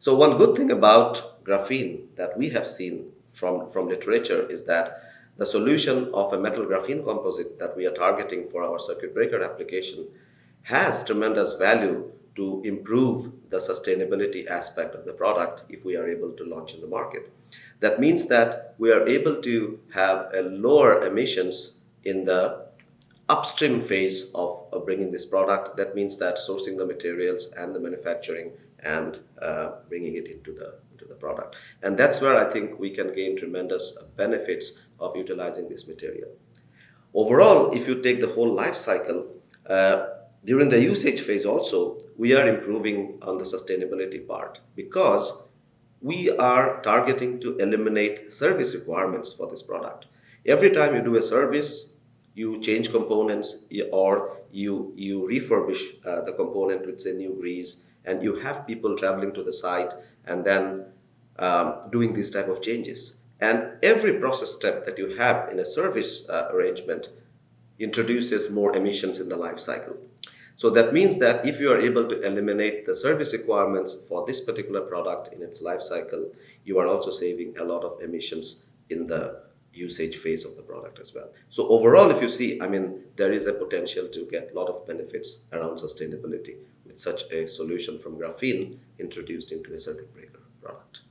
So one good thing about graphene that we have seen from literature is that the solution of a metal graphene composite that we are targeting for our circuit breaker application has tremendous value to improve the sustainability aspect of the product if we are able to launch in the market. That means that we are able to have a lower emissions in the upstream phase of bringing this product. That means that sourcing the materials and the manufacturing and bringing it into the product. And that's where I think we can gain tremendous benefits of utilizing this material. Overall, if you take the whole life cycle, during the usage phase also, we are improving on the sustainability part because we are targeting to eliminate service requirements for this product. Every time you do a service, you change components or you refurbish the component with say new grease, and you have people traveling to the site and then doing these type of changes. And every process step that you have in a service arrangement introduces more emissions in the life cycle. So that means that if you are able to eliminate the service requirements for this particular product in its life cycle, you are also saving a lot of emissions in the usage phase of the product as well. So overall, if you see, I mean, there is a potential to get a lot of benefits around sustainability with such a solution from graphene introduced into a circuit breaker product.